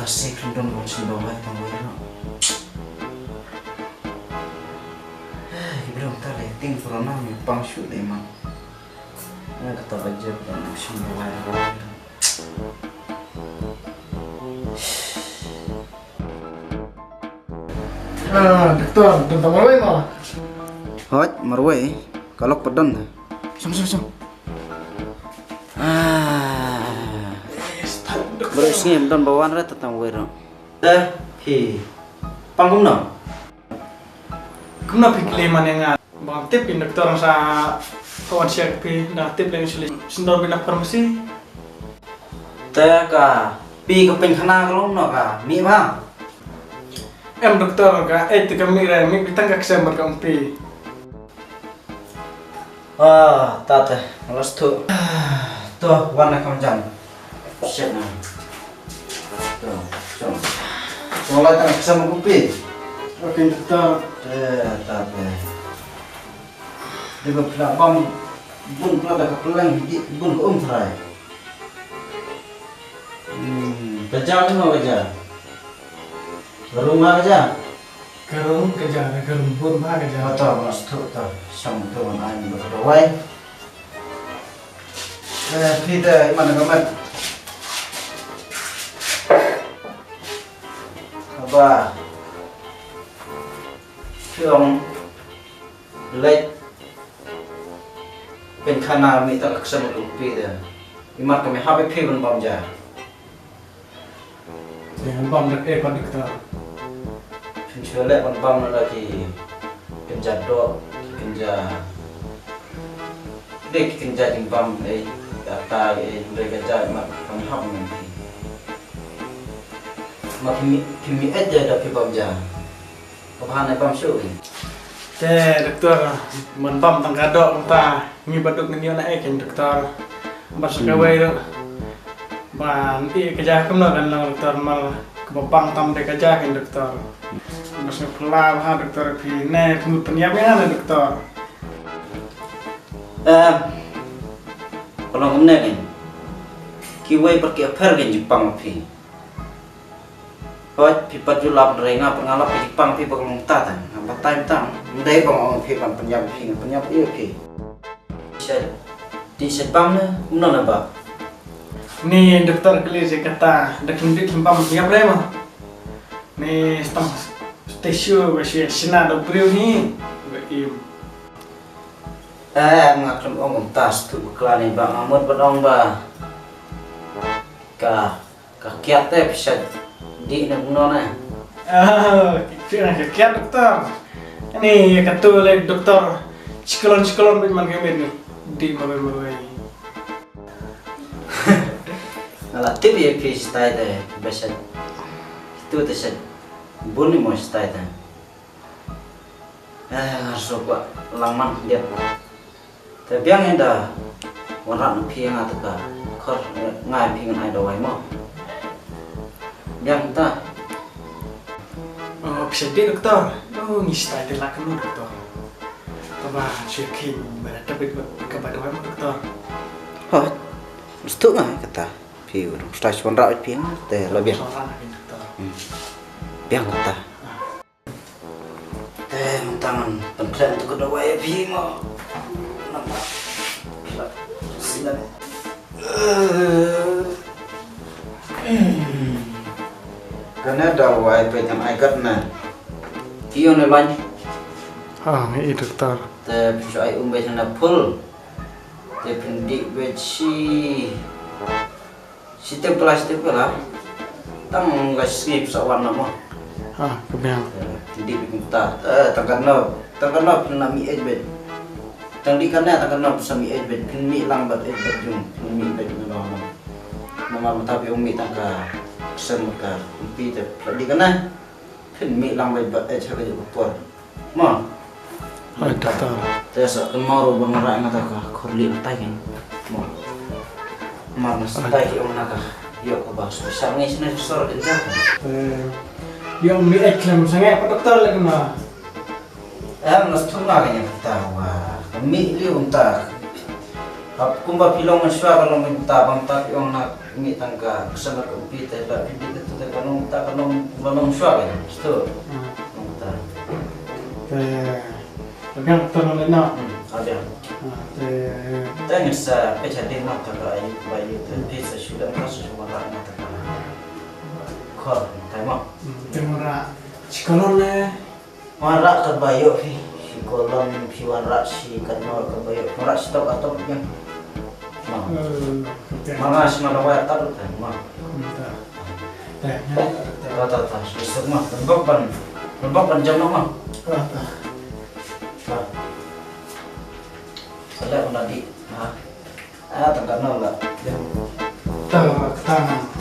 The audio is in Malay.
kasih kendong kalau sembah tang wira. Belum tadi ting corona mi pangsu deh mang. Ya kata baca kan sembah wira. Dokter, tentang marwai mah. Hot marwai kalau pedan. Sang. Beresnya pedan bawaan rata tang wira. Hi. Panggung no. Kena pikir mana yang bang tip in dokter sa kawan siap pi dah tip yang sulit sendal bina farmasi. Teh ka pi ke penkhana kalau no ka mi bang. Dokter ka itu kami mi kita nggak kesembar kampi. Tata malas tuh. Tuh warna kamjan. Shit na. Tuh. Mulai tengah kesama kopi. Oke dokter. Tata. Dia berpilak bam bun pelada ke pelang bun ke umfrai. Kerja ni mau kerja. Rumah kerja. Kerum kerja, kerum pun mah kerja. Betul, mas tu tak sama tuan ain berdawai. Kita mana kamat? Apa? Film late penkhana mi tak kesama kopi dah. Imat kami habis pun bam jah. Jangan bam dokter. Penculik bam lagi kerja dok kerja dek kerja di bam data mereka kerja mak kami ham nanti mak kimi aja dah bam jah kebahan bam show Dokter, men bam tang kadok ta ngi baduk ni ana kan dokter. Bas kawai do. Ban kerja kem kan dokter mal kebapang tam de kerja kan dokter. Bas ngepla ha dokter pi ne kemu penyiapnya ada dokter. Kalau kena kan kiwai pergi apa kan Jepang pi Hoi pipat julap renga pengalap di Jepang pi bakal mutatan apa time tang mendai bang orang pi pan penyap iya pi di Jepang ne mana ba Ni dokter kali saya kata dak mendit lempam siap rema. Ni stam stasio wasi sina do brio ni. Im. Mengaklum orang tas tu kelani bang amut bedong ba ka kiat teh bisa di nak nona. Kira dokter. Ini kata oleh dokter cikalon berman kami ni di malai. Alah tip ya pi stay deh biasa itu terus bunyi mau stay deh. Harus buat laman dia. Tapi yang ada orang pi yang ada ka kor ngai pi ngai dawai mau. Yang tak bisa di dokter. Ni stay deh lah kan dokter. Coba cekin berada kepada orang dokter. Oh, mesti ngai kata. Pi urang stasiun rak pi teh lebih. Biang kata. Teh tangan penplan tu kedua ya pi mau. Nampak. Sinan. Karena ada wifi yang ikat na. Iyo ne banyak. Ini dokter. Teh bisa ai umbe sana full. Teh pendik beci. Sistem plastik lah. Tang nggak skip sawan nama. Kebiang. Pendik bikin ta. Tangkana pernah mi edbed. Tangdi kana tangkana bisa mi edbed. Penmi lambat edbed jung. Penmi edbed nama. Nama tapi umi tangka. Sen ka umpi teh tangdi kana. Penmi lambat edbed cakap je kupur. Ma. Dokter. Tesa kemaru bangerak ngata ka korli utai kan. Ma. Mas tay yung naka yo ko ba sa ngis na sor kerja. Yung mi eklam sangat apa dokter lagi mah. Mas tunga kanya kita wa mi li unta Kumba pilong maswa kalau minta bang tapi orang nak mi tangka kesana komputer tak pindah itu tak kalau minta kalau maswa kan itu minta Pegang betul oleh nak. ada tanya sa pecah mah tak ayu bayu tu pecah sudah masuk semua orang tak kor tanya Tengora cikalon le. marak ke bayu si kolon si warak si kanor ke bayu marak stop atau yang Mga semalawaya taruh kan, mah. Tata, besok mah, lembab jam mah. Ada di, tengah nol lah. Tangan.